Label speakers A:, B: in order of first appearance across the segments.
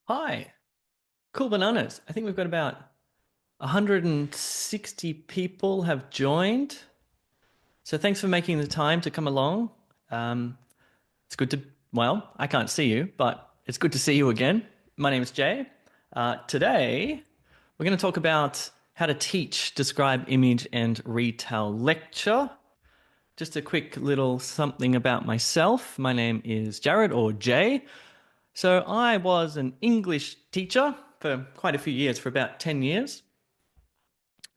A: Hi, cool bananas. I think we've got about 160 people have joined. So thanks for making the time to come along. Um, it's good to, well, I can't see you, but it's good to see you again. My name is Jay. Today, we're going to talk about how to teach, describe, image, and retell lecture. Just a quick little something about myself. My name is Jared or Jay. So I was an English teacher for quite a few years, for about 10 years.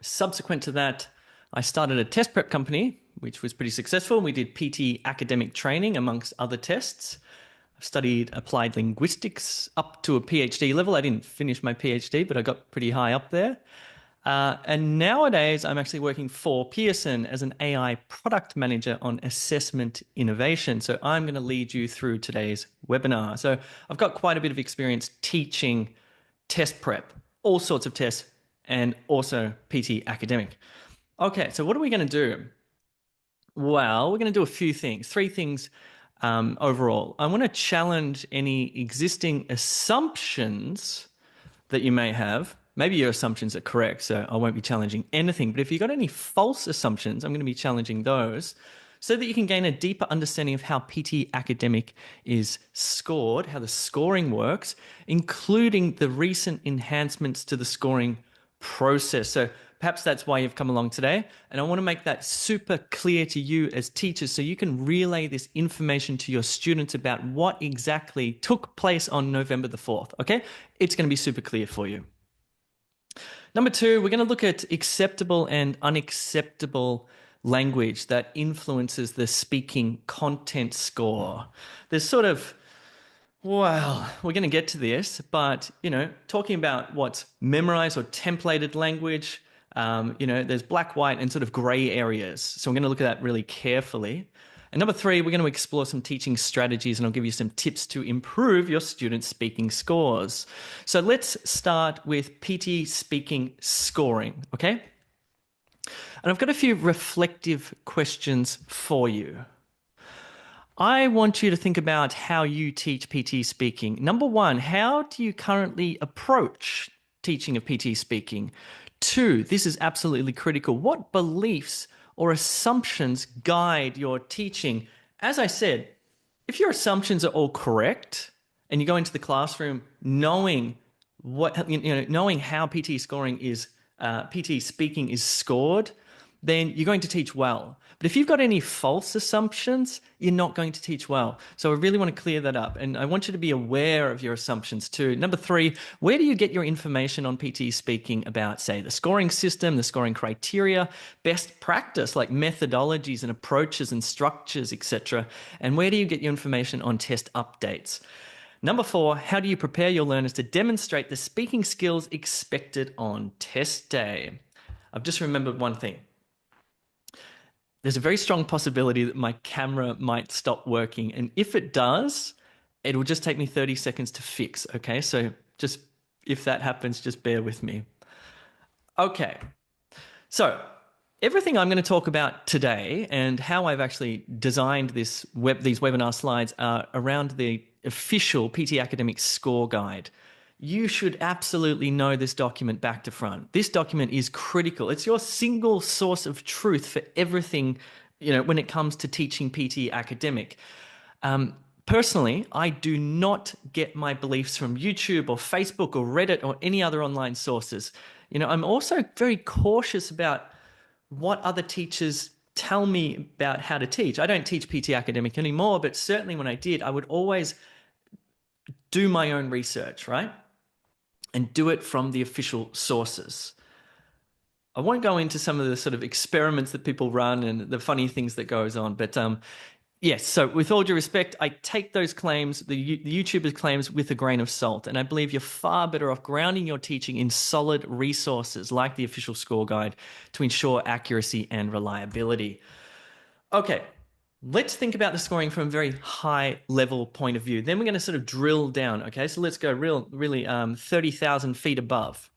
A: Subsequent to that, I started a test prep company, which was pretty successful. We did PT academic training amongst other tests. I've studied applied linguistics up to a PhD level. I didn't finish my PhD, but I got pretty high up there. And nowadays, I'm actually working for Pearson as an AI product manager on assessment innovation. So I'm going to lead you through today's webinar. So I've got quite a bit of experience teaching test prep, all sorts of tests, and also PT academic. Okay, so what are we going to do? Well, we're going to do a few things, three things overall. I want to challenge any existing assumptions that you may have. Maybe your assumptions are correct, so I won't be challenging anything. But if you've got any false assumptions, I'm going to be challenging those so that you can gain a deeper understanding of how PT academic is scored, how the scoring works, including the recent enhancements to the scoring process. So perhaps that's why you've come along today. And I want to make that super clear to you as teachers so you can relay this information to your students about what exactly took place on November the 4th. Okay? It's going to be super clear for you. Number two, we're going to look at acceptable and unacceptable language that influences the speaking content score. There's sort of, well, we're going to get to this, but, talking about what's memorized or templated language, there's black, white, and sort of gray areas. So we're going to look at that really carefully. And number three, we're going to explore some teaching strategies and I'll give you some tips to improve your students' speaking scores. So let's start with PT speaking scoring, okay? And I've got a few reflective questions for you. I want you to think about how you teach PT speaking. Number one, how do you currently approach teaching of PT speaking? Two, this is absolutely critical. What beliefs or assumptions guide your teaching? As I said, if your assumptions are all correct and you go into the classroom knowing knowing how PT scoring is, PT speaking is scored, then you're going to teach well. But if you've got any false assumptions, you're not going to teach well. So I really want to clear that up. And I want you to be aware of your assumptions too. Number three, where do you get your information on PT speaking about, say, the scoring system, the scoring criteria, best practice like methodologies and approaches and structures, etc.? And where do you get your information on test updates? Number four, how do you prepare your learners to demonstrate the speaking skills expected on test day? I've just remembered one thing. There's a very strong possibility that my camera might stop working. And if it does, it will just take me 30 seconds to fix. Okay. So just if that happens, just bear with me. Okay. So everything I'm going to talk about today and how I've actually designed these webinar slides are around the official PT Academic Score Guide. You should absolutely know this document back to front. This document is critical. It's your single source of truth for everything, when it comes to teaching PT academic. Personally, I do not get my beliefs from YouTube or Facebook or Reddit or any other online sources. I'm also very cautious about what other teachers tell me about how to teach. I don't teach PT academic anymore, but certainly when I did, I would always do my own research, right? And do it from the official sources. I won't go into some of the sort of experiments that people run and the funny things that goes on, but yes, so with all due respect, I take those claims, the YouTubers' claims, with a grain of salt, and I believe you're far better off grounding your teaching in solid resources like the official score guide to ensure accuracy and reliability. Okay, let's think about the scoring from a very high level point of view. Then we're going to sort of drill down. Okay, so let's go really 30,000 feet above.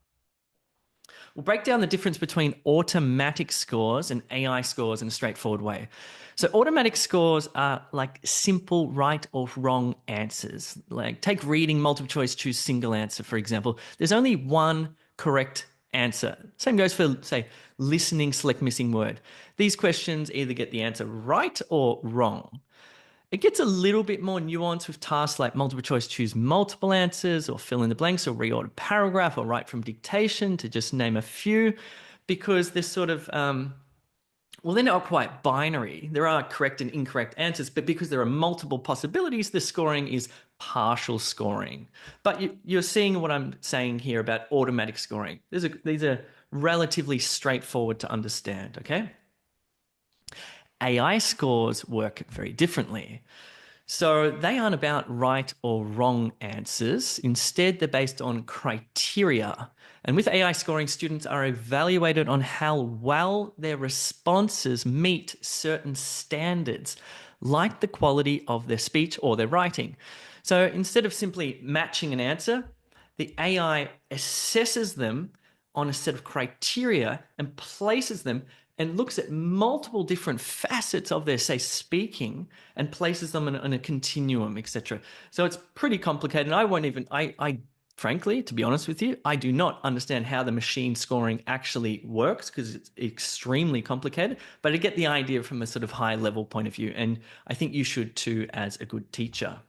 A: We'll break down the difference between automatic scores and AI scores in a straightforward way. So automatic scores are like simple right or wrong answers. Like take reading, multiple choice, choose single answer, for example. There's only one correct answer. Same goes for, say, listening, select missing word. These questions either get the answer right or wrong. It gets a little bit more nuanced with tasks like multiple choice, choose multiple answers, or fill in the blanks, or reorder paragraph, or write from dictation, to just name a few, because there's sort of, well, they're not quite binary. There are correct and incorrect answers, but because there are multiple possibilities, the scoring is partial scoring. But you're seeing what I'm saying here about automatic scoring. These are relatively straightforward to understand, okay? AI scores work very differently. So they aren't about right or wrong answers. Instead, they're based on criteria. And with AI scoring, students are evaluated on how well their responses meet certain standards, like the quality of their speech or their writing. So instead of simply matching an answer, the AI assesses them on a set of criteria and places them and looks at multiple different facets of their, say, speaking, and places them in a continuum, etc. So it's pretty complicated. I frankly, to be honest with you, I do not understand how the machine scoring actually works because it's extremely complicated, but I get the idea from a sort of high level point of view. And I think you should too as a good teacher.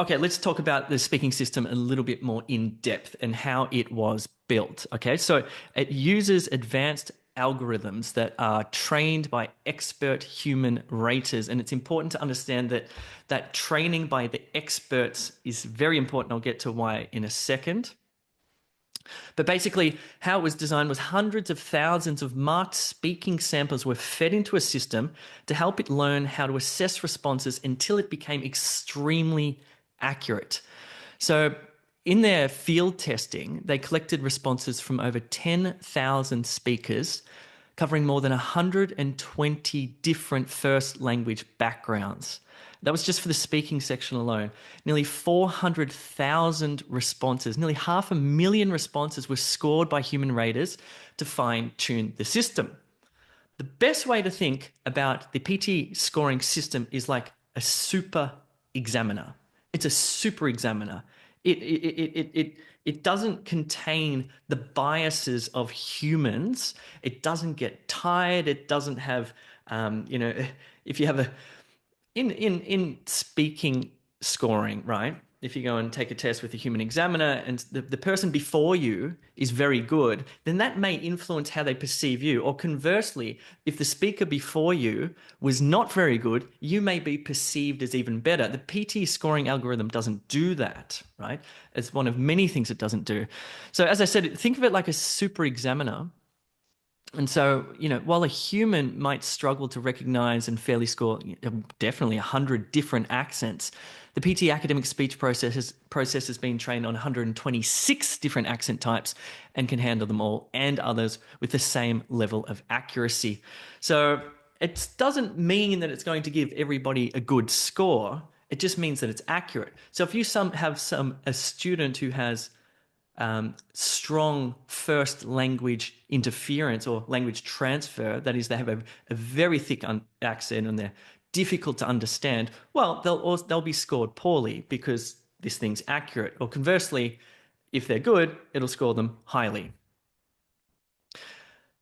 A: Okay, let's talk about the speaking system a little bit more in depth and how it was built. Okay, so it uses advanced algorithms that are trained by expert human raters. And it's important to understand that training by the experts is very important. I'll get to why in a second. But basically, how it was designed was hundreds of thousands of marked speaking samples were fed into a system to help it learn how to assess responses until it became extremely accurate. So in their field testing, they collected responses from over 10,000 speakers, covering more than 120 different first language backgrounds. That was just for the speaking section alone. Nearly 400,000 responses, nearly 500,000 responses were scored by human raters to fine-tune the system. The best way to think about the PT scoring system is like a super examiner. It's a super examiner. It doesn't contain the biases of humans. It doesn't get tired. It doesn't have, if you have a, in speaking scoring, right? If you go and take a test with a human examiner and the person before you is very good, then that may influence how they perceive you. Or conversely, if the speaker before you was not very good, you may be perceived as even better. The PT scoring algorithm doesn't do that, right? It's one of many things it doesn't do. So as I said, think of it like a super examiner. And so, while a human might struggle to recognize and fairly score definitely 100 different accents, the PT academic speech process has been trained on 126 different accent types and can handle them all and others with the same level of accuracy. So it doesn't mean that it's going to give everybody a good score. It just means that it's accurate. So if you have a student who has strong first language interference or language transfer, that is, they have a very thick accent and they're difficult to understand, well, they'll be scored poorly because this thing's accurate. Or conversely, if they're good, it'll score them highly.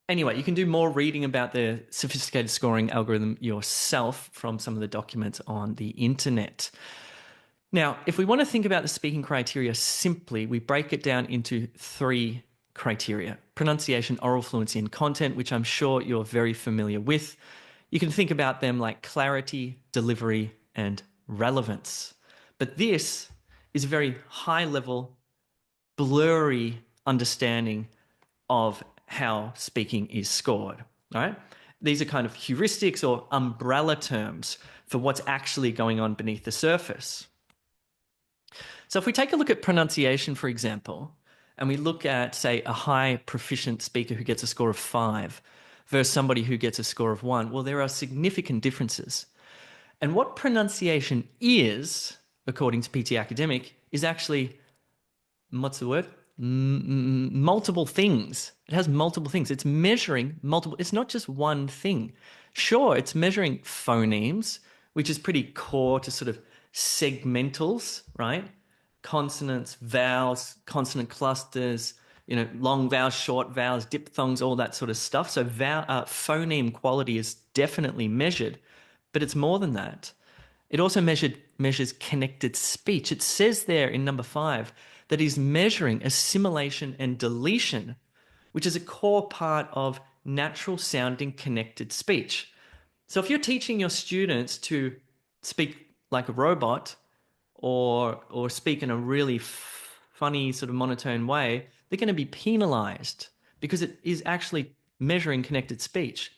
A: Anyway, you can do more reading about the sophisticated scoring algorithm yourself from some of the documents on the internet. Now, if we want to think about the speaking criteria simply, we break it down into 3 criteria: pronunciation, oral fluency, and content, which I'm sure you're very familiar with. You can think about them like clarity, delivery, and relevance. But this is a very high-level, blurry understanding of how speaking is scored, all right? These are kind of heuristics or umbrella terms for what's actually going on beneath the surface. So if we take a look at pronunciation, for example, and we look at, say, a high proficient speaker who gets a score of 5 versus somebody who gets a score of 1, well, there are significant differences. And what pronunciation is, according to PT Academic, is actually, what's the word? multiple things. It has multiple things. It's measuring multiple, it's not just one thing. Sure, it's measuring phonemes, which is pretty core to sort of segmentals, right? Consonants, vowels, consonant clusters, long vowels, short vowels, diphthongs, all that sort of stuff. So phoneme quality is definitely measured, but it's more than that. It also measures connected speech. It says there in number 5 that he's measuring assimilation and deletion, which is a core part of natural sounding connected speech. So if you're teaching your students to speak like a robot or speak in a really funny sort of monotone way, they're going to be penalized because it is actually measuring connected speech.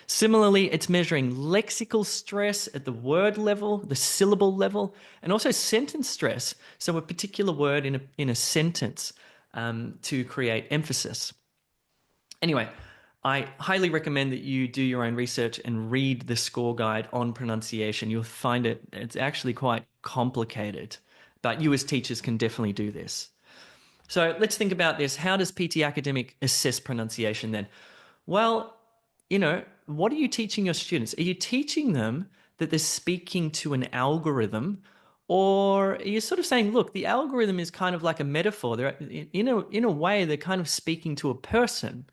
A: Similarly, it's measuring lexical stress at the word level, the syllable level, and also sentence stress. So a particular word in a sentence to create emphasis. Anyway, I highly recommend that you do your own research and read the score guide on pronunciation. You'll find it's actually quite complicated, but you as teachers can definitely do this. So let's think about this. How does PT Academic assess pronunciation then? Well, what are you teaching your students? Are you teaching them that they're speaking to an algorithm, or are you sort of saying, look, the algorithm is kind of like a metaphor? They're, in a way, they're kind of speaking to a person,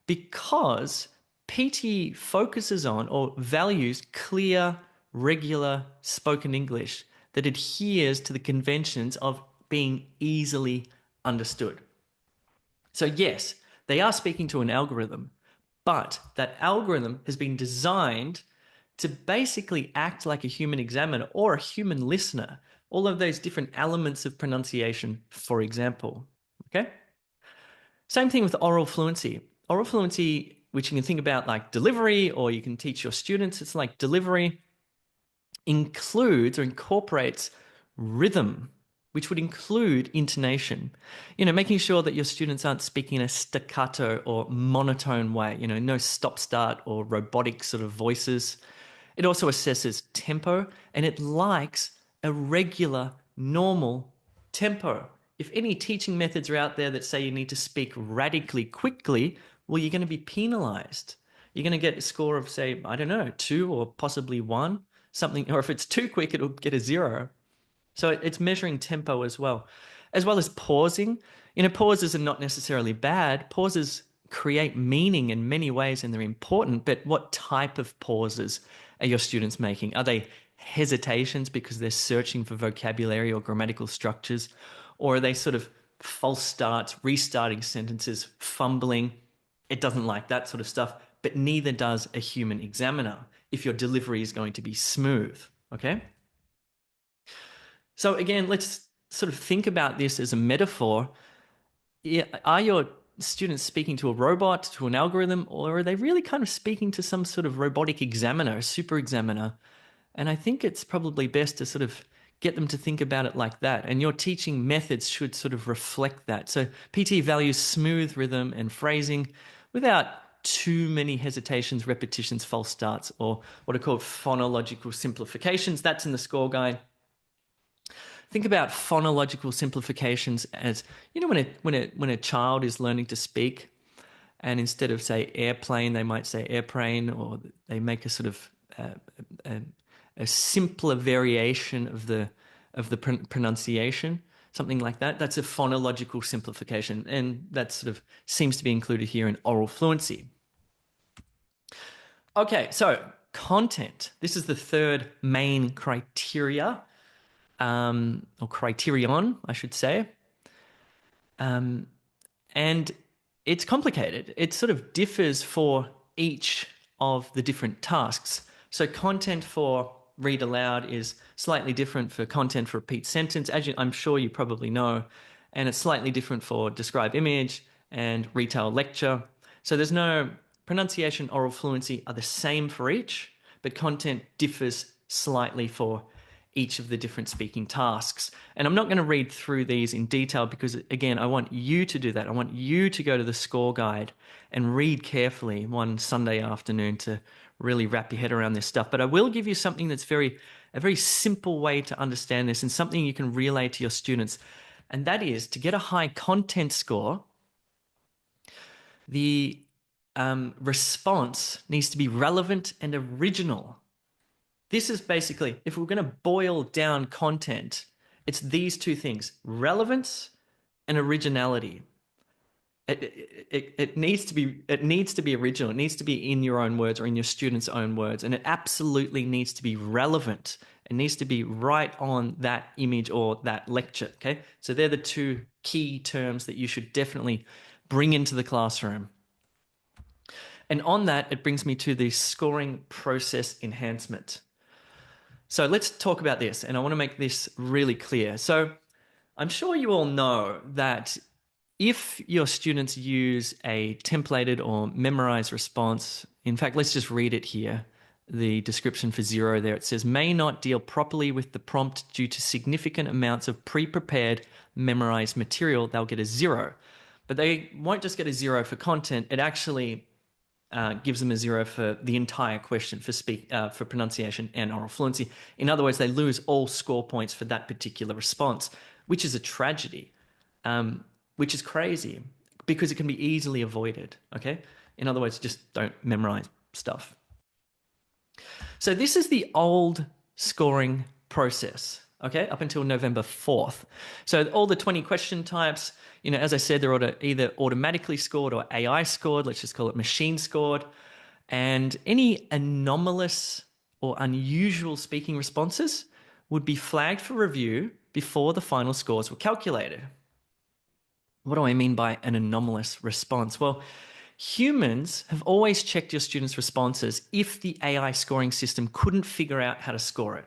A: because PT focuses on or values clear, regular spoken English that adheres to the conventions of being easily understood. So yes, they are speaking to an algorithm, but that algorithm has been designed to basically act like a human examiner or a human listener. All of those different elements of pronunciation, for example. Okay? Same thing with oral fluency. Oral fluency, which you can think about like delivery, or you can teach your students, it's like delivery includes or incorporates rhythm, which would include intonation. Making sure that your students aren't speaking in a staccato or monotone way, no stop-start or robotic sort of voices. It also assesses tempo, and it likes a regular, normal tempo. If any teaching methods are out there that say you need to speak radically quickly, well, you're going to be penalized. You're going to get a score of, say, I don't know, 2 or possibly 1, something, or if it's too quick, it'll get a 0. So it's measuring tempo as well as pausing. Pauses are not necessarily bad. Pauses create meaning in many ways, and they're important, but what type of pauses are your students making? Are they hesitations because they're searching for vocabulary or grammatical structures? Or are they sort of false starts, restarting sentences, fumbling? It doesn't like that sort of stuff, but neither does a human examiner if your delivery is going to be smooth, okay? So again, let's sort of think about this as a metaphor. Are your students speaking to a robot, to an algorithm, or are they really kind of speaking to some sort of robotic examiner, a super examiner? And I think it's probably best to sort of get them to think about it like that. And your teaching methods should sort of reflect that. So PT values smooth rhythm and phrasing without too many hesitations, repetitions, false starts, or what are called phonological simplifications. That's in the score guide. Think about phonological simplifications as, when a child is learning to speak, and instead of, say, airplane, they might say airplane, or they make a sort of a simpler variation of the pronunciation, something like that. That's a phonological simplification, and that sort of seems to be included here in oral fluency. Okay, so content. This is the third main criteria, or criterion, I should say. And it's complicated. It sort of differs for each of the different tasks. So content for read aloud is slightly different for content for repeat sentence, as I'm sure you probably know, and it's slightly different for describe image and retell lecture. So there's no pronunciation, oral fluency are the same for each, but content differs slightly for each of the different speaking tasks. And I'm not going to read through these in detail because, again, I want you to do that. I want you to go to the score guide and read carefully one Sunday afternoon to really wrap your head around this stuff. But I will give you something that's a very simple way to understand this, and something you can relay to your students And that is, to get a high content score, the response needs to be relevant and original. This is basically, if we're going to boil down content, it's these two things: relevance and originality. It needs to be original. It needs to be in your own words or in your students' own words, and it absolutely needs to be relevant. It needs to be right on that image or that lecture. Okay, so they're the two key terms that you should definitely bring into the classroom. And on that, it brings me to the scoring process enhancement. So let's talk about this, and I want to make this really clear. So I'm sure you all know that if your students use a templated or memorized response, in fact, let's just read it here. The description for 0 there, it says, may not deal properly with the prompt due to significant amounts of pre-prepared memorized material, they'll get a 0. But they won't just get a 0 for content. It actually gives them a 0 for the entire question, for pronunciation and oral fluency. In other words, they lose all score points for that particular response, which is a tragedy, which is crazy because it can be easily avoided, okay? In other words, just don't memorize stuff. So this is the old scoring process, okay, up until November 4th. So all the 20 question types, as I said, they're either automatically scored or AI scored. Let's just call it machine scored. And any anomalous or unusual speaking responses would be flagged for review before the final scores were calculated. What do I mean by an anomalous response? Well, humans have always checked your students' responses if the AI scoring system couldn't figure out how to score it.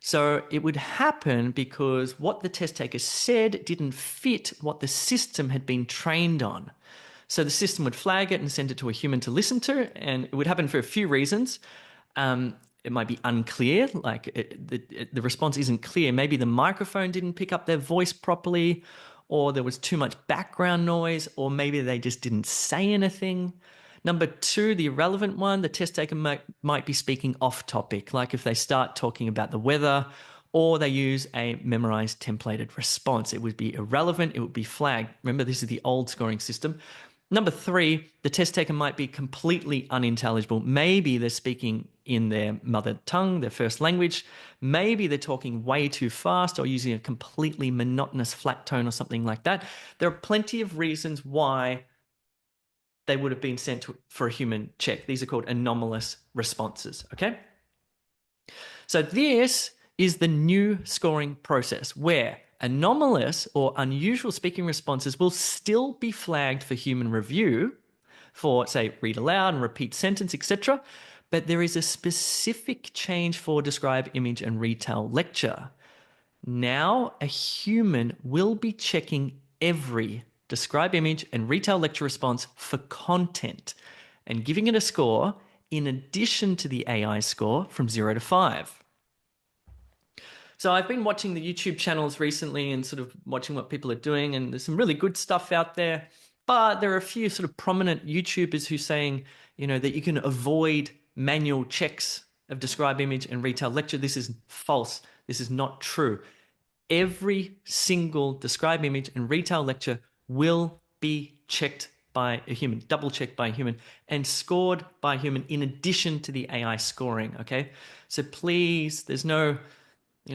A: So it would happen because what the test taker said didn't fit what the system had been trained on. So the system would flag it and send it to a human to listen to, and it would happen for a few reasons. It might be unclear, like the response isn't clear. Maybe the microphone didn't pick up their voice properly, or there was too much background noise, or maybe they just didn't say anything. Number 2, the irrelevant one, the test taker might be speaking off topic, like if they start talking about the weather or they use a memorized templated response. It would be irrelevant, it would be flagged. Remember, this is the old scoring system. Number 3, the test taker might be completely unintelligible. Maybe they're speaking in their mother tongue, their first language. Maybe they're talking way too fast or using a completely monotonous flat tone or something like that. There are plenty of reasons why they would have been sent for a human check. These are called anomalous responses, okay? So this is the new scoring process where anomalous or unusual speaking responses will still be flagged for human review for, say, read aloud and repeat sentence, etc. But there is a specific change for describe, image, and retell lecture. Now a human will be checking every describe, image, and retell lecture response for content and giving it a score in addition to the AI score from 0 to 5. So I've been watching the YouTube channels recently and sort of watching what people are doing, and there's some really good stuff out there. But there are a few sort of prominent YouTubers who are saying, that you can avoid manual checks of describe, image, and retell lecture. This is false. This is not true. Every single describe, image, and retell lecture will be checked by a human, double checked by a human, and scored by a human in addition to the AI scoring, okay? So please, there's no,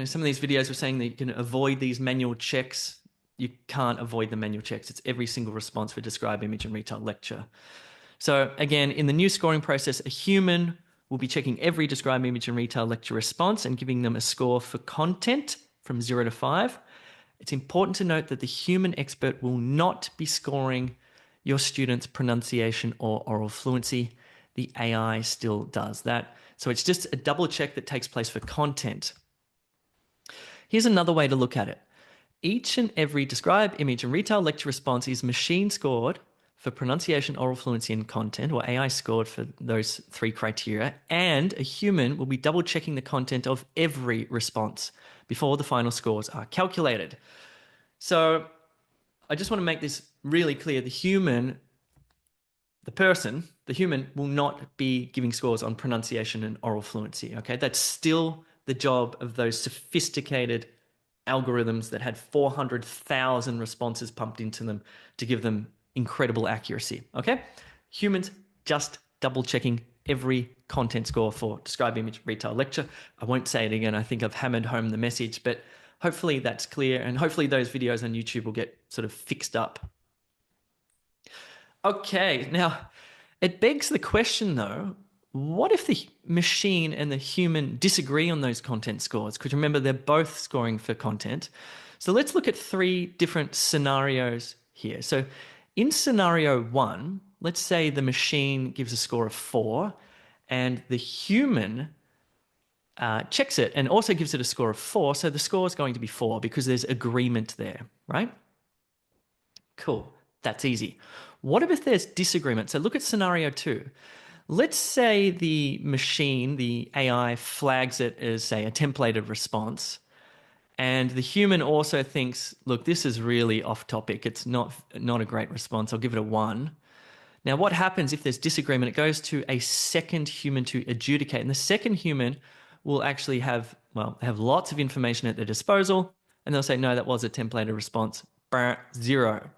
A: some of these videos were saying that you can avoid these manual checks. You can't avoid the manual checks. It's every single response for describe, image, and retell lecture. So again, in the new scoring process, a human will be checking every describe, image, and retell lecture response and giving them a score for content from 0 to 5. It's important to note that the human expert will not be scoring your students' pronunciation or oral fluency. The AI still does that. So it's just a double check that takes place for content. Here's another way to look at it. Each and every describe, image, and retell lecture response is machine scored for pronunciation, oral fluency, and content, or AI scored for those 3 criteria, and a human will be double checking the content of every response before the final scores are calculated. So I just want to make this really clear. The human will not be giving scores on pronunciation and oral fluency, okay? That's still the job of those sophisticated algorithms that had 400,000 responses pumped into them to give them incredible accuracy. Okay? Humans just double checking every content score for describe, image, retell, lecture. I won't say it again. I think I've hammered home the message, but hopefully that's clear, and hopefully those videos on YouTube will get sort of fixed up. Okay, now it begs the question though, what if the machine and the human disagree on those content scores? Because remember, they're both scoring for content. So let's look at 3 different scenarios here. So in scenario 1, let's say the machine gives a score of 4 and the human checks it and also gives it a score of 4. So the score is going to be 4 because there's agreement there, right? Cool. That's easy. What if there's disagreement? So look at scenario 2. Let's say the machine, the AI, flags it as, say, a templated response. And the human also thinks, look, this is really off topic. It's not a great response. I'll give it a 1. Now, what happens if there's disagreement? It goes to a second human to adjudicate. And the second human will actually have lots of information at their disposal. And they'll say, no, that was a templated response. 0.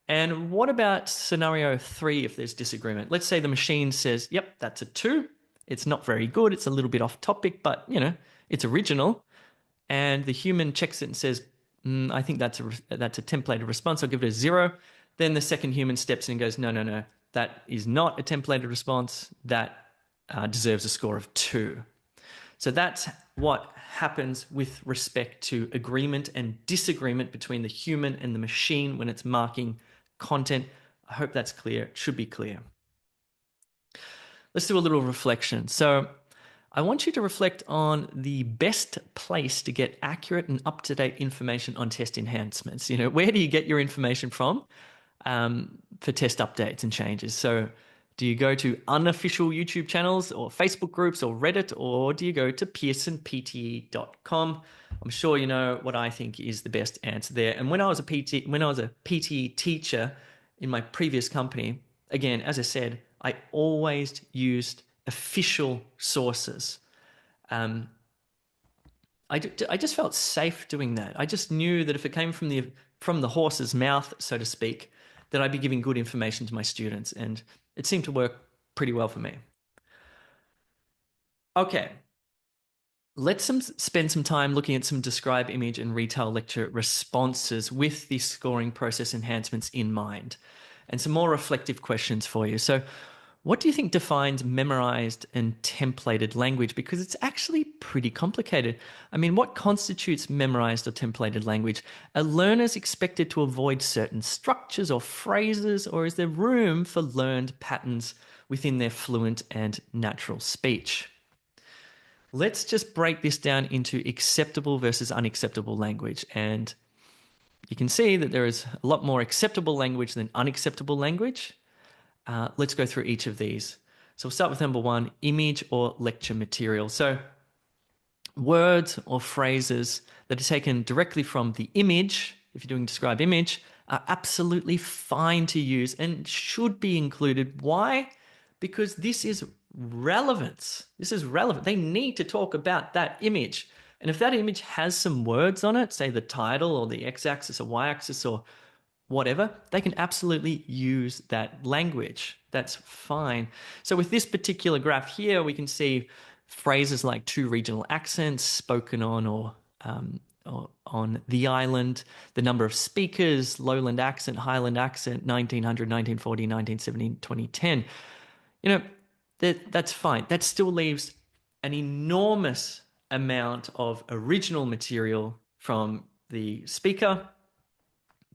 A: And what about scenario 3 if there's disagreement? Let's say the machine says, yep, that's a 2. It's not very good. It's a little bit off topic, but, it's original. And the human checks it and says, I think that's a templated response. I'll give it a 0. Then the second human steps in and goes, no, that is not a templated response. That deserves a score of 2. So that's what happens with respect to agreement and disagreement between the human and the machine when it's marking content. I hope that's clear. It should be clear. Let's do a little reflection. So I want you to reflect on the best place to get accurate and up-to-date information on test enhancements. Where do you get your information from for test updates and changes? So do you go to unofficial YouTube channels or Facebook groups or Reddit, or do you go to pearsonpte.com? I'm sure you know what I think is the best answer there. And when I was a PTE teacher in my previous company, again, as I said, I always used official sources. I just felt safe doing that. I just knew that if it came from the horse's mouth, so to speak, that I'd be giving good information to my students, and it seemed to work pretty well for me. Okay, let's spend some time looking at some describe, image, and retell lecture responses with the scoring process enhancements in mind, and some more reflective questions for you. So what do you think defines memorized and templated language? Because it's actually pretty complicated. I mean, what constitutes memorized or templated language? Are learners expected to avoid certain structures or phrases, or is there room for learned patterns within their fluent and natural speech? Let's just break this down into acceptable versus unacceptable language. And you can see that there is a lot more acceptable language than unacceptable language. Let's go through each of these. So we'll start with number 1, image or lecture material. So words or phrases that are taken directly from the image, if you're doing describe image, are absolutely fine to use and should be included. Why? Because this is relevance. This is relevant. They need to talk about that image. And if that image has some words on it, say the title or the x-axis or y-axis or whatever, they can absolutely use that language. That's fine. So with this particular graph here, we can see phrases like 2 regional accents spoken on or on the island, the number of speakers, lowland accent, highland accent, 1900, 1940, 1970, 2010. That's fine. That still leaves an enormous amount of original material from the speaker,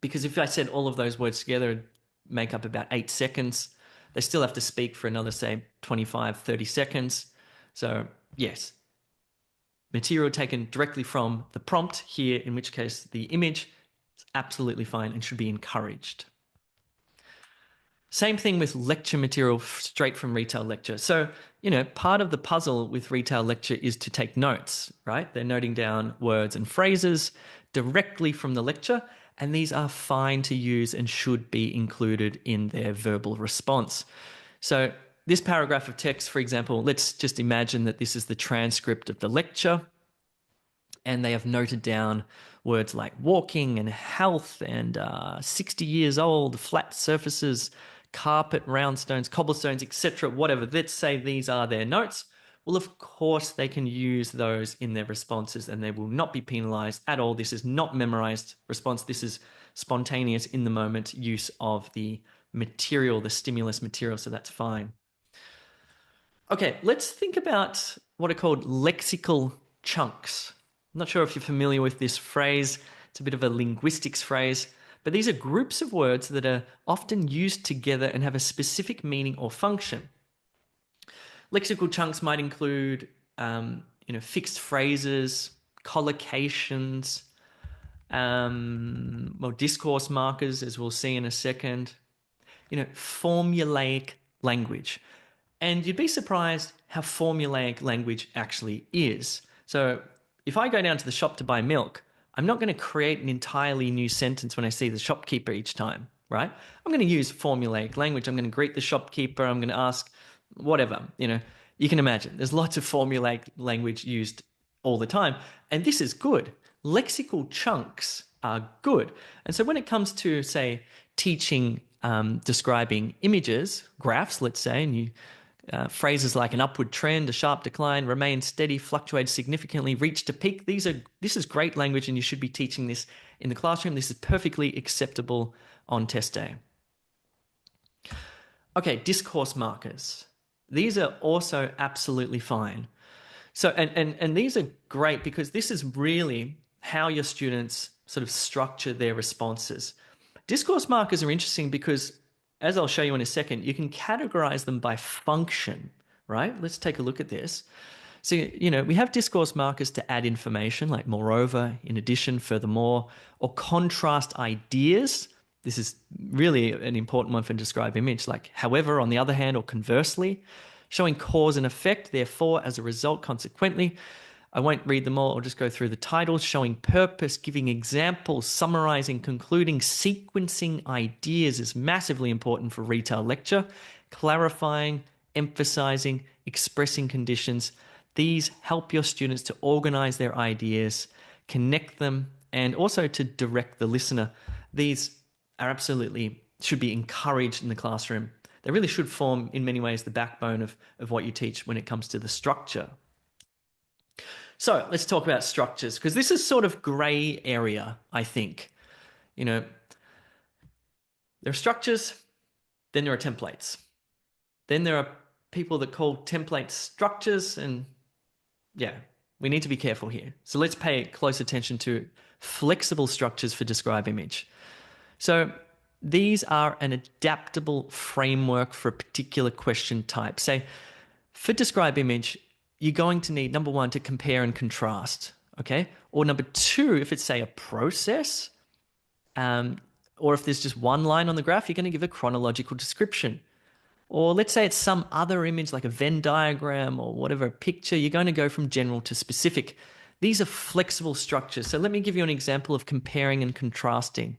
A: because if I said all of those words together, it'd make up about 8 seconds. They still have to speak for another, say, 25, 30 seconds. So yes, material taken directly from the prompt here, in which case the image is absolutely fine and should be encouraged. Same thing with lecture material straight from retell lecture. So, part of the puzzle with retell lecture is to take notes, right? They're noting down words and phrases directly from the lecture, and these are fine to use and should be included in their verbal response. So this paragraph of text, for example, let's just imagine that this is the transcript of the lecture. And they have noted down words like walking and health and 60 years old, flat surfaces, carpet, round stones, cobblestones, etc. Whatever. Let's say these are their notes. Well, of course, they can use those in their responses and they will not be penalized at all. This is not memorized response. This is spontaneous in the moment use of the material, the stimulus material. So that's fine. Okay, let's think about what are called lexical chunks. I'm not sure if you're familiar with this phrase. It's a bit of a linguistics phrase, but these are groups of words that are often used together and have a specific meaning or function. Lexical chunks might include, fixed phrases, collocations, discourse markers, as we'll see in a second. Formulaic language. And you'd be surprised how formulaic language actually is. So if I go down to the shop to buy milk, I'm not going to create an entirely new sentence when I see the shopkeeper each time, right? I'm going to use formulaic language. I'm going to greet the shopkeeper. I'm going to ask whatever, you can imagine. There's lots of formulaic language used all the time. And this is good. Lexical chunks are good. And so when it comes to, say, teaching, describing images, graphs, let's say, and you phrases like an upward trend, a sharp decline, remain steady, fluctuate significantly, reached a peak. This is great language and you should be teaching this in the classroom. This is perfectly acceptable on test day. Okay, discourse markers. These are also absolutely fine. So, and these are great because this is really how your students sort of structure their responses. Discourse markers are interesting because, as I'll show you in a second, you can categorize them by function, right? Let's take a look at this. So, we have discourse markers to add information like moreover, in addition, furthermore, or contrast ideas. This is really an important one for describe image, like however, on the other hand, or conversely, showing cause and effect, therefore, as a result, consequently. I won't read them all. I'll just go through the titles, showing purpose, giving examples, summarizing, concluding, sequencing ideas is massively important for retell lecture, clarifying, emphasizing, expressing conditions. These help your students to organize their ideas, connect them, and also to direct the listener. These are absolutely should be encouraged in the classroom. They really should form, in many ways, the backbone of what you teach when it comes to the structure. So let's talk about structures, because this is sort of gray area, I think. There are structures, then there are templates. Then there are people that call templates structures, and yeah, we need to be careful here. So let's pay close attention to flexible structures for describe image. So these are an adaptable framework for a particular question type. Say, for describe image, you're going to need, number one, to compare and contrast, okay? Or number two, if it's, say, a process, or if there's just one line on the graph, you're going to give a chronological description. Or let's say it's some other image like a Venn diagram or whatever, a picture, you're going to go from general to specific. These are flexible structures. So let me give you an example of comparing and contrasting.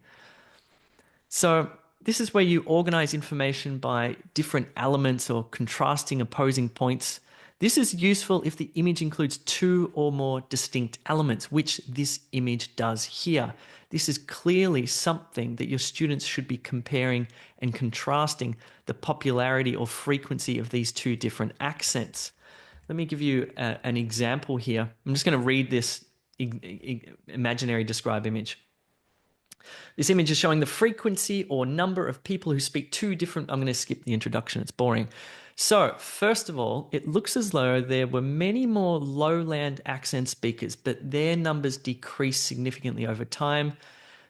A: So this is where you organize information by different elements or contrasting opposing points. This is useful if the image includes two or more distinct elements, which this image does here. This is clearly something that your students should be comparing and contrasting the popularity or frequency of these two different accents. Let me give you an example here. I'm just going to read this imaginary describe image. This image is showing the frequency or number of people who speak two different... I'm going to skip the introduction, it's boring. So, first of all, it looks as though there were many more lowland accent speakers, but their numbers decreased significantly over time.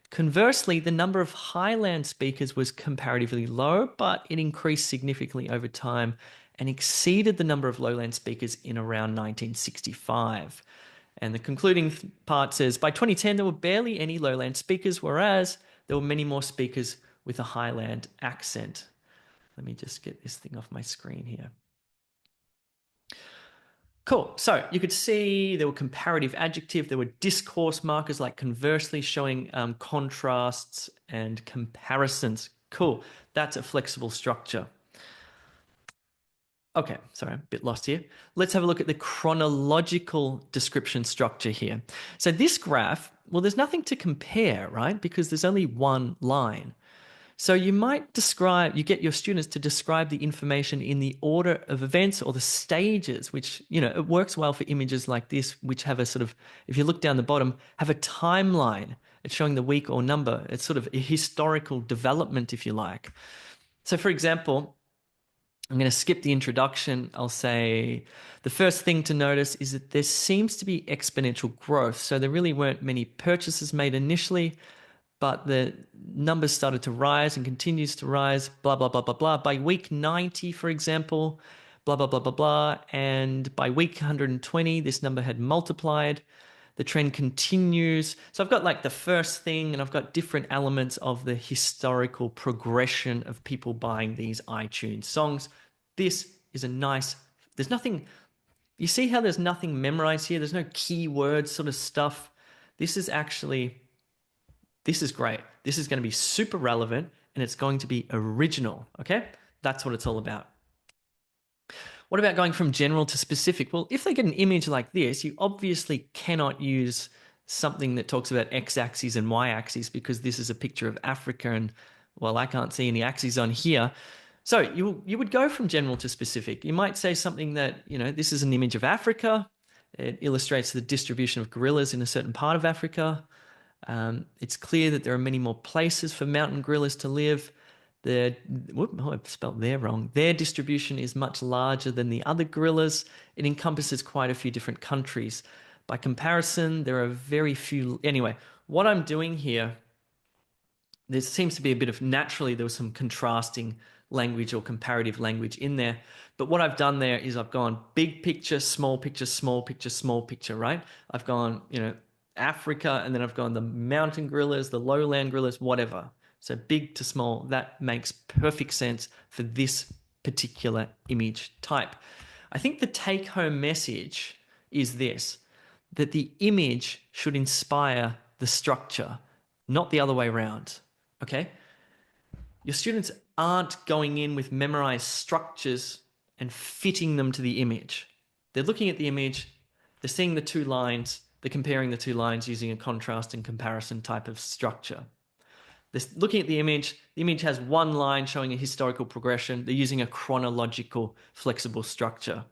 A: Conversely, the number of highland speakers was comparatively low, but it increased significantly over time and exceeded the number of lowland speakers in around 1965. And the concluding part says, by 2010, there were barely any lowland speakers, whereas there were many more speakers with a highland accent. Let me just get this thing off my screen here. Cool. So you could see there were comparative adjective, there were discourse markers like conversely showing contrasts and comparisons. Cool. That's a flexible structure. Okay, sorry, I'm a bit lost here. Let's have a look at the chronological description structure here. So this graph, well, there's nothing to compare, right? Because there's only one line. So you might you get your students to describe the information in the order of events or the stages, which, it works well for images like this, which have a sort of, if you look down the bottom, have a timeline. It's showing the week or number. It's sort of a historical development, if you like. So for example, I'm going to skip the introduction. I'll say the first thing to notice is that there seems to be exponential growth. So there really weren't many purchases made initially, but the numbers started to rise and continues to rise, blah, blah, blah, blah, blah. By week 90, for example, blah, blah, blah, blah, blah. And by week 120, this number had multiplied. The trend continues. So I've got like the first thing, and I've got different elements of the historical progression of people buying these iTunes songs. This is a nice, there's nothing, you see how there's nothing memorized here? There's no keyword sort of stuff. This is great. This is going to be super relevant, and it's going to be original, okay? That's what it's all about. What about going from general to specific? Well, if they get an image like this, you obviously cannot use something that talks about x-axis and y-axis because this is a picture of Africa and, well, I can't see any axes on here. So you would go from general to specific. You might say something that, this is an image of Africa. It illustrates the distribution of gorillas in a certain part of Africa. It's clear that there are many more places for mountain gorillas to live. I've spelled there wrong. Their distribution is much larger than the other gorillas. It encompasses quite a few different countries. By comparison, there are very few. Anyway, what I'm doing here, there seems to be a bit of, naturally, there was some contrasting language or comparative language in there. But what I've done there is I've gone big picture, small picture, small picture, small picture, right? I've gone, Africa, and then I've gone the mountain gorillas, the lowland gorillas, whatever. So big to small, that makes perfect sense for this particular image type. I think the take-home message is this, that the image should inspire the structure, not the other way around, okay? Your students aren't going in with memorized structures and fitting them to the image. They're looking at the image, they're seeing the two lines, they're comparing the two lines using a contrast and comparison type of structure. They're looking at the image has one line showing a historical progression. They're using a chronological, flexible structure.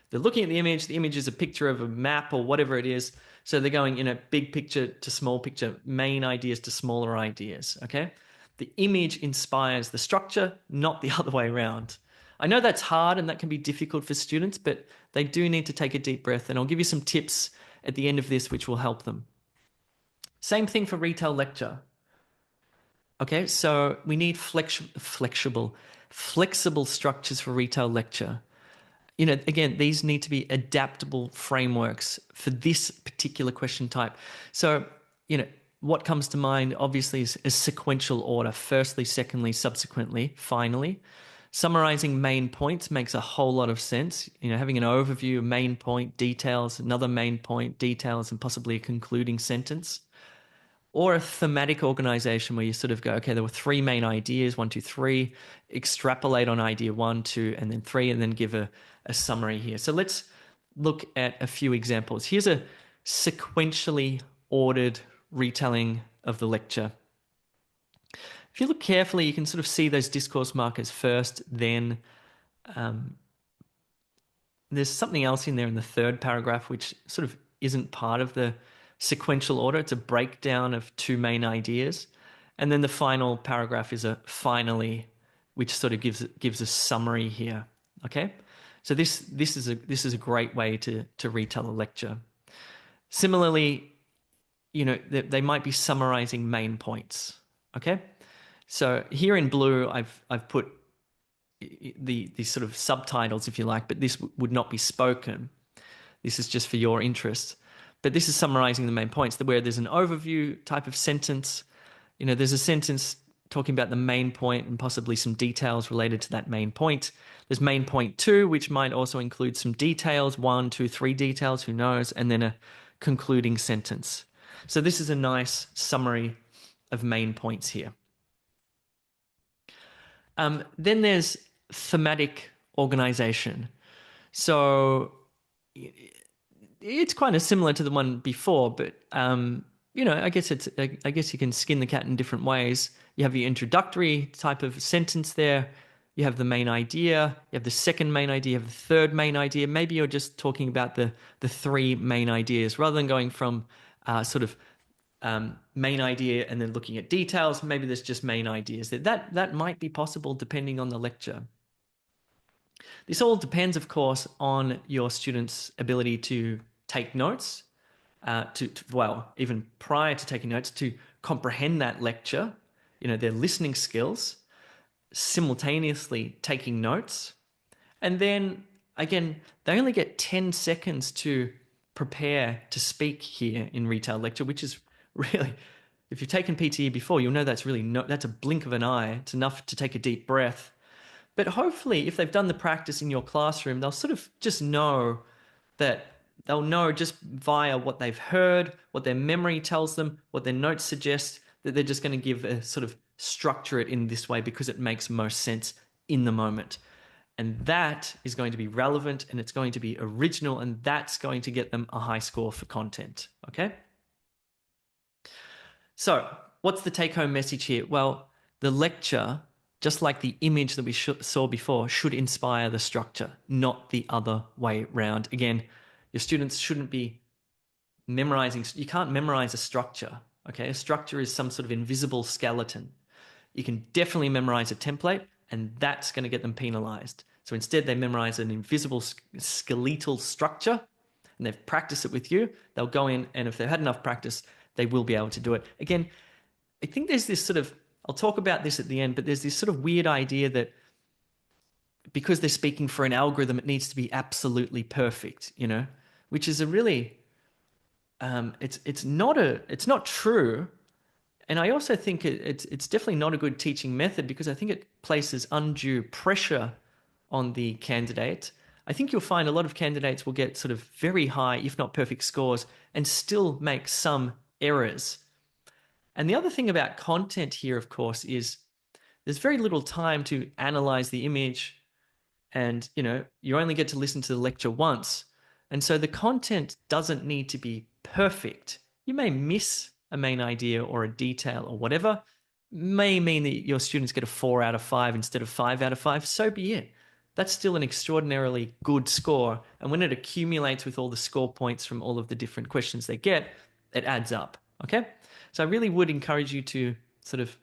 A: They're looking at the image is a picture of a map or whatever it is. So they're going, big picture to small picture, main ideas to smaller ideas, okay? The image inspires the structure, not the other way around. I know that's hard and that can be difficult for students, but they do need to take a deep breath, and I'll give you some tips at the end of this which will help them. Same thing for retell lecture. Okay, so we need flexible structures for retell lecture. Again, these need to be adaptable frameworks for this particular question type. So, what comes to mind obviously is a sequential order. Firstly, secondly, subsequently, finally. Summarizing main points makes a whole lot of sense. Having an overview, a main point, details, another main point, details, and possibly a concluding sentence. Or a thematic organization where you sort of go, okay, there were three main ideas, 1, 2, 3, extrapolate on idea 1, 2, and then 3, and then give a summary here. So let's look at a few examples. Here's a sequentially ordered retelling of the lecture. If you look carefully, you can sort of see those discourse markers first, then there's something else in there in the third paragraph which sort of isn't part of the sequential order. It's a breakdown of two main ideas. And then the final paragraph is a finally, which sort of gives a summary here. Okay? So this is a great way to retell a lecture. Similarly, they might be summarizing main points. Okay? So here in blue, I've put the sort of subtitles, if you like, but this would not be spoken. This is just for your interest. But this is summarizing the main points, where there's an overview type of sentence. There's a sentence talking about the main point and possibly some details related to that main point. There's main point 2, which might also include some details, 1, 2, 3 details, who knows, and then a concluding sentence. So this is a nice summary of main points here. Then there's thematic organization. So it's kind of similar to the one before, but I guess you can skin the cat in different ways. You have your introductory type of sentence there. You have the main idea. You have the second main idea. You have the third main idea. Maybe you're just talking about the three main ideas rather than going from main idea and then looking at details. Maybe there's just main ideas. That might be possible depending on the lecture. This all depends, of course, on your students' ability to take notes, even prior to taking notes, to comprehend that lecture, their listening skills, simultaneously taking notes. And then, again, they only get 10 seconds to prepare to speak here in retell lecture, which is really, if you've taken PTE before, you'll know that's that's a blink of an eye. It's enough to take a deep breath. But hopefully, if they've done the practice in your classroom, they'll sort of just know that they'll know just via what they've heard, what their memory tells them, what their notes suggest, that they're just going to give a sort of structure it in this way because it makes most sense in the moment. And that is going to be relevant and it's going to be original, and that's going to get them a high score for content. Okay? So, what's the take-home message here? Well, the lecture, just like the image that we saw before, should inspire the structure, not the other way round. Again, your students shouldn't be memorizing. You can't memorize a structure. Okay, a structure is some sort of invisible skeleton. You can definitely memorize a template, and that's going to get them penalized. So instead, they memorize an invisible skeletal structure, and they've practiced it with you. They'll go in, and if they've had enough practice, they will be able to do it. Again, I think there's this sort of, I'll talk about this at the end, but there's this sort of weird idea that because they're speaking for an algorithm, it needs to be absolutely perfect, which is a really, it's not true. And I also think it's definitely not a good teaching method because I think it places undue pressure on the candidate. I think you'll find a lot of candidates will get sort of very high, if not perfect scores, and still make some errors. And the other thing about content here, of course, is there's very little time to analyze the image, and you only get to listen to the lecture once. And so the content doesn't need to be perfect. You may miss a main idea or a detail or whatever, may mean that your students get a 4 out of 5 instead of 5 out of 5. So be it. That's still an extraordinarily good score. And when it accumulates with all the score points from all of the different questions they get, it adds up. Okay? So I really would encourage you to sort of,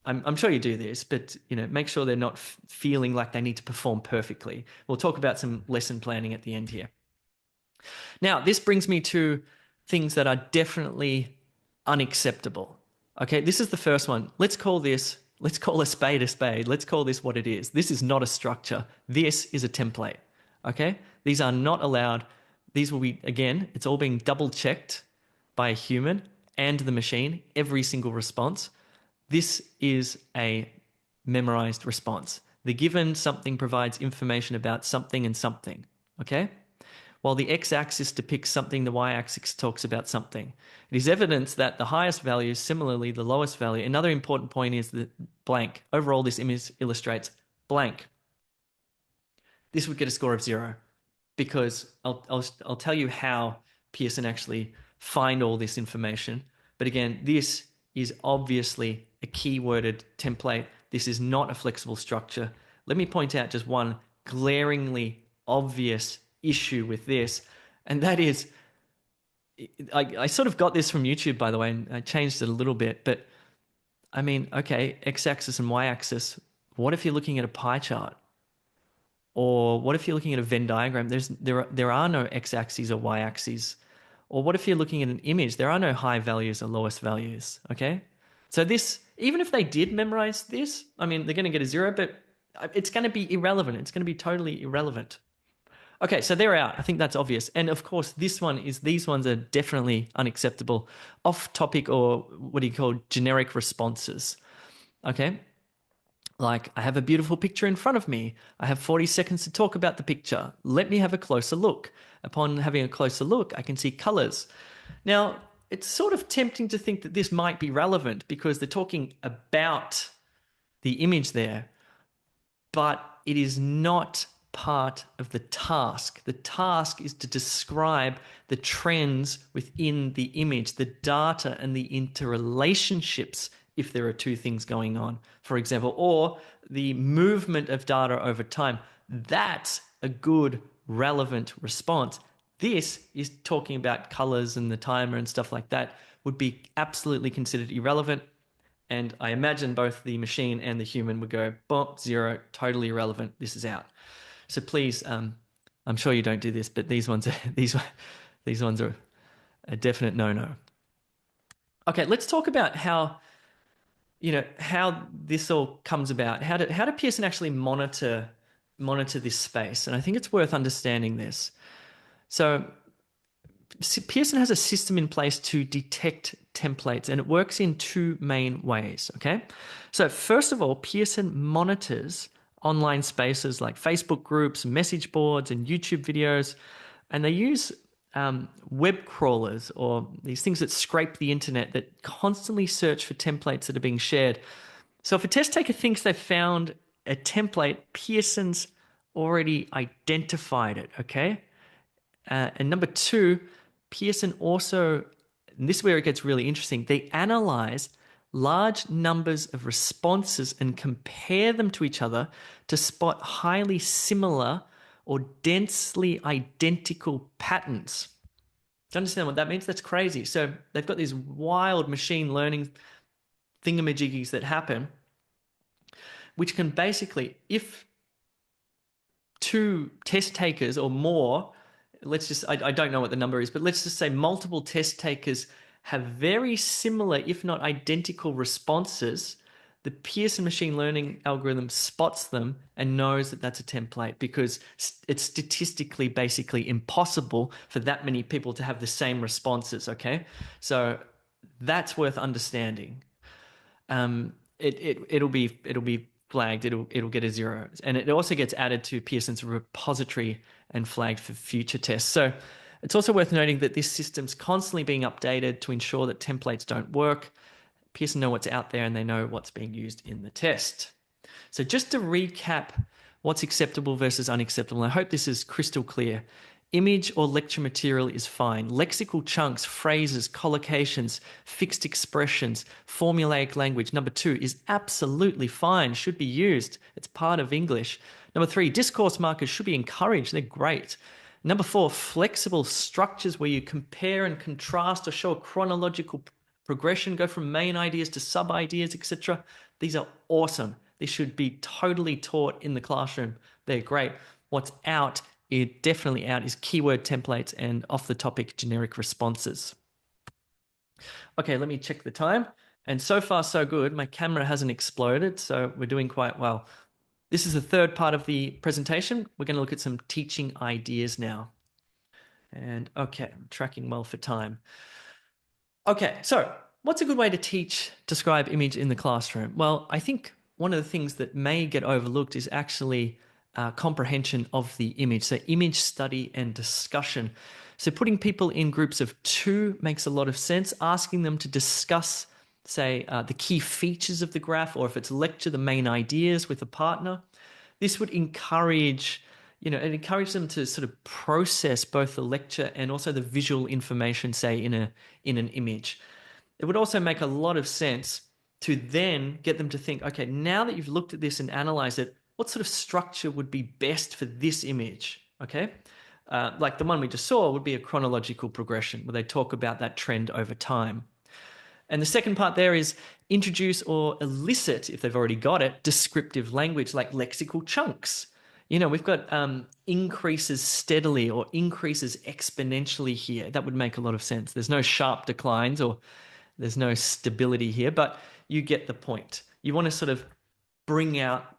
A: I'm sure you do this, but make sure they're not feeling like they need to perform perfectly. We'll talk about some lesson planning at the end here. Now, this brings me to things that are definitely unacceptable. Okay, this is the first one. Let's call a spade a spade. Let's call this what it is. This is not a structure. This is a template. Okay, these are not allowed. These will be, again, it's all being double checked by a human and the machine, every single response. This is a memorized response. The given something provides information about something and something. Okay? While the x-axis depicts something, the y-axis talks about something. It is evidence that the highest value is similarly the lowest value. Another important point is that blank. Overall, this image illustrates blank. This would get a score of 0 because I'll tell you how Pearson actually find all this information. But again, this is obviously a keyworded template. This is not a flexible structure. Let me point out just one glaringly obvious issue with this, and that is, I sort of got this from YouTube, by the way, and I changed it a little bit, but I mean, okay, x-axis and y-axis, what if you're looking at a pie chart? Or what if you're looking at a Venn diagram? There are no x-axes or y-axes. Or what if you're looking at an image? There are no high values or lowest values, okay? So this, even if they did memorize this, I mean, they're going to get a 0, but it's going to be irrelevant. It's going to be totally irrelevant. Okay, so they're out. I think that's obvious. And of course, these ones are definitely unacceptable. Off topic, or what do you call generic responses? Okay. Like, I have a beautiful picture in front of me. I have 40 seconds to talk about the picture. Let me have a closer look. Upon having a closer look, I can see colors. Now, it's sort of tempting to think that this might be relevant because they're talking about the image there. but it is not part of the task. The task is to describe the trends within the image, the data and the interrelationships if there are two things going on, for example, or the movement of data over time. That's a good, relevant response. This is talking about colors and the timer and stuff like that, would be absolutely considered irrelevant. And I imagine both the machine and the human would go, boom, 0, totally irrelevant. This is out. So please, I'm sure you don't do this, but these ones are these ones are a definite no-no. Okay, let's talk about how this all comes about. How do Pearson actually monitor this space? And I think it's worth understanding this. So Pearson has a system in place to detect templates, and it works in two main ways, okay? So first of all, Pearson monitors online spaces like Facebook groups, message boards, and YouTube videos, and they use web crawlers, or these things that scrape the internet, that constantly search for templates that are being shared. So if a test taker thinks they've found a template, Pearson's already identified it, okay? And number two, Pearson also, and this is where it gets really interesting, they analyze large numbers of responses and compare them to each other to spot highly similar or densely identical patterns. Do you understand what that means? That's crazy. So they've got these wild machine learning thingamajiggies that happen, which can basically, if two test takers or more, let's just, I don't know what the number is, but let's just say multiple test takers have very similar, if not identical responses, the Pearson machine learning algorithm spots them and knows that that's a template, because it's statistically basically impossible for that many people to have the same responses, okay? So that's worth understanding. It'll be flagged, it'll get a 0. And it also gets added to Pearson's repository and flagged for future tests. So it's also worth noting that this system's constantly being updated to ensure that templates don't work. Pearson know what's out there and they know what's being used in the test. So just to recap what's acceptable versus unacceptable, I hope this is crystal clear. Image or lecture material is fine. Lexical chunks, phrases, collocations, fixed expressions, formulaic language, number 2, is absolutely fine, should be used. It's part of English. Number 3, discourse markers should be encouraged. They're great. Number 4, flexible structures where you compare and contrast or show a chronological progression, go from main ideas to sub-ideas, etc. These are awesome. They should be totally taught in the classroom. They're great. What's out, definitely out, is keyword templates and off-the-topic generic responses. Okay, let me check the time. And so far, so good. My camera hasn't exploded, so we're doing quite well. This is the third part of the presentation. We're going to look at some teaching ideas now. And okay, I'm tracking well for time. Okay, so what's a good way to describe image in the classroom? Well, I think one of the things that may get overlooked is actually comprehension of the image. So image study and discussion. So putting people in groups of 2 makes a lot of sense. Asking them to discuss, say, the key features of the graph, or if it's lecture, the main ideas with a partner. This would encourage, it encourages them to sort of process both the lecture and also the visual information, say, in an image. It would also make a lot of sense to then get them to think, okay, now that you've looked at this and analyzed it, what sort of structure would be best for this image, okay? Like the one we just saw would be a chronological progression where they talk about that trend over time. And the second part there is introduce or elicit, if they've already got it, descriptive language like lexical chunks. We've got increases steadily or increases exponentially here. That would make a lot of sense. There's no sharp declines or there's no stability here, but you get the point. You want to sort of bring out,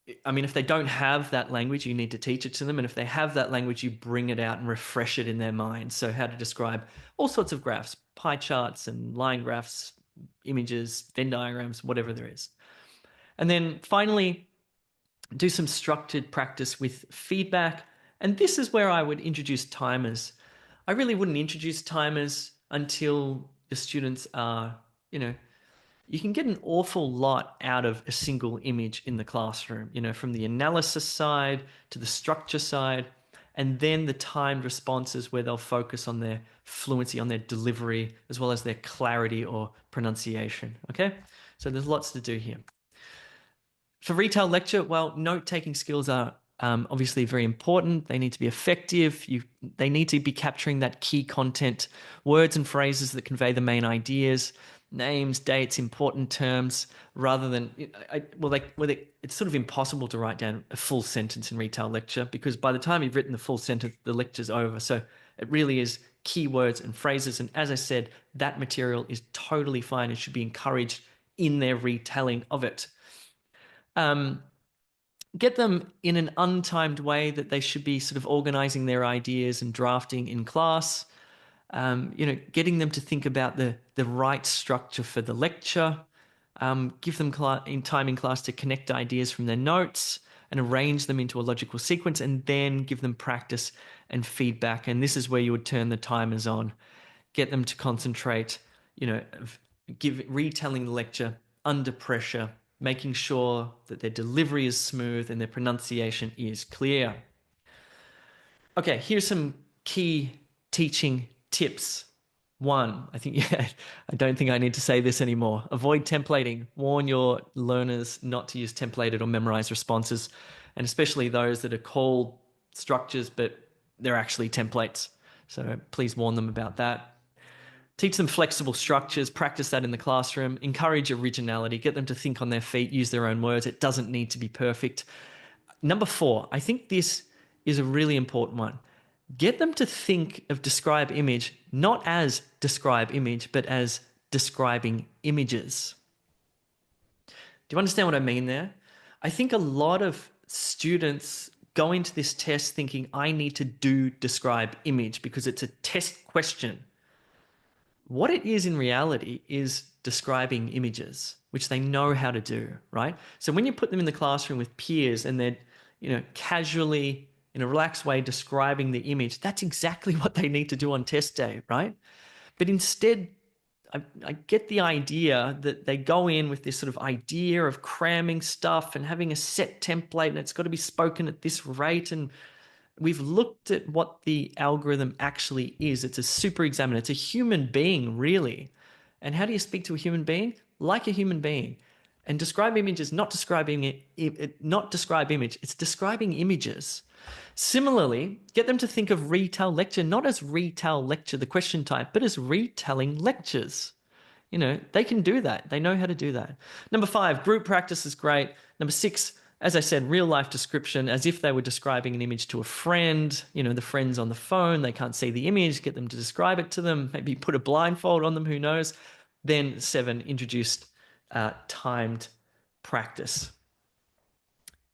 A: if they don't have that language, you need to teach it to them. And if they have that language, you bring it out and refresh it in their mind. So how to describe all sorts of graphs, pie charts and line graphs, images, Venn diagrams, whatever there is. And then finally, do some structured practice with feedback. And this is where I would introduce timers. I really wouldn't introduce timers until the students are, you can get an awful lot out of a single image in the classroom, from the analysis side to the structure side, and then the timed responses where they'll focus on their fluency, on their delivery, as well as their clarity or pronunciation. Okay, so there's lots to do here. For retell lecture, well, note-taking skills are obviously very important. They need to be effective. They need to be capturing that key content, words and phrases that convey the main ideas, names, dates, important terms, rather than, it's sort of impossible to write down a full sentence in retell lecture, because by the time you've written the full sentence, the lecture's over. So it really is keywords and phrases. And as I said, that material is totally fine and should be encouraged in their retelling of it. Get them in an untimed way that they should be sort of organizing their ideas and drafting in class. Getting them to think about the right structure for the lecture. Give them time in class to connect ideas from their notes and arrange them into a logical sequence, and then give them practice and feedback. And this is where you would turn the timers on. Get them to concentrate, retelling the lecture under pressure, making sure that their delivery is smooth and their pronunciation is clear. Okay, here's some key teaching tips. 1, I don't think I need to say this anymore. Avoid templating. Warn your learners not to use templated or memorized responses, and especially those that are called structures, but they're actually templates. So please warn them about that. Teach them flexible structures, practice that in the classroom, encourage originality, get them to think on their feet, use their own words. It doesn't need to be perfect. Number 4, I think this is a really important one. Get them to think of describe image not as describe image, but as describing images. Do you understand what I mean there? I think a lot of students go into this test thinking I need to do describe image because it's a test question. What it is in reality is describing images, which they know how to do, right? So when you put them in the classroom with peers and they're, casually, in a relaxed way, describing the image, that's exactly what they need to do on test day, right? But instead, I get the idea that they go in with this sort of idea of cramming stuff and having a set template, and it's got to be spoken at this rate. And we've looked at what the algorithm actually is. It's a super examiner. It's a human being, really. And how do you speak to a human being? Like a human being. And describe image is not describing not describe image. It's describing images. Similarly, get them to think of retell lecture not as retell lecture, the question type, but as retelling lectures. They can do that. They know how to do that. Number 5, group practice is great. Number 6, as I said, real life description, as if they were describing an image to a friend. The friend's on the phone, they can't see the image, get them to describe it to them, maybe put a blindfold on them, who knows. Then 7, introduced timed practice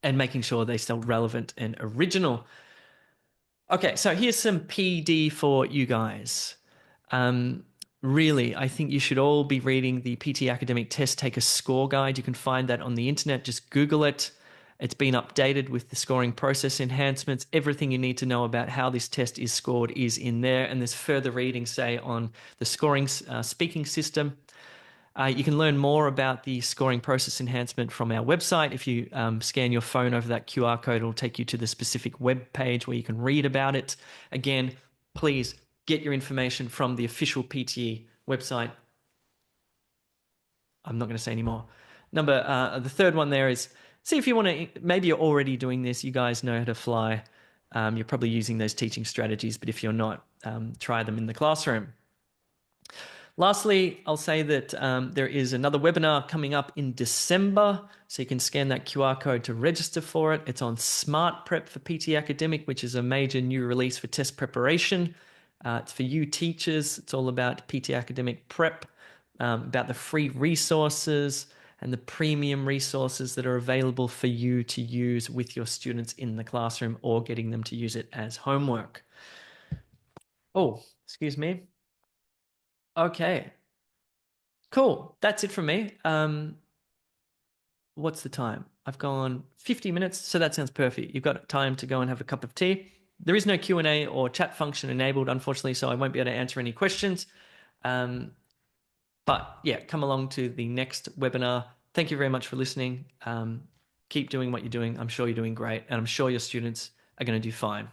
A: and making sure they're still relevant and original. Okay, so here's some PD for you guys. Really, I think you should all be reading the PT Academic Test Taker Score Guide. You can find that on the internet. Just Google it. It's been updated with the scoring process enhancements. Everything you need to know about how this test is scored is in there. And there's further reading, say, on the scoring speaking system. You can learn more about the scoring process enhancement from our website. If you scan your phone over that QR code, it'll take you to the specific web page where you can read about it. Again, please get your information from the official PTE website. I'm not going to say any more. The third one there is, see if you want to, maybe you're already doing this. You guys know how to fly. You're probably using those teaching strategies, but if you're not, try them in the classroom. Lastly, I'll say that there is another webinar coming up in December, so you can scan that QR code to register for it. It's on Smart Prep for PT Academic, which is a major new release for test preparation. It's for you teachers. It's all about PT Academic Prep, about the free resources and the premium resources that are available for you to use with your students in the classroom or getting them to use it as homework. Oh, excuse me. Okay, cool. That's it from me. What's the time? I've gone 50 minutes, so that sounds perfect. You've got time to go and have a cup of tea. There is no Q&A or chat function enabled, unfortunately, so I won't be able to answer any questions. But But yeah, come along to the next webinar. Thank you very much for listening. Keep doing what you're doing. I'm sure you're doing great, and I'm sure your students are going to do fine.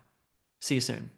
A: See you soon.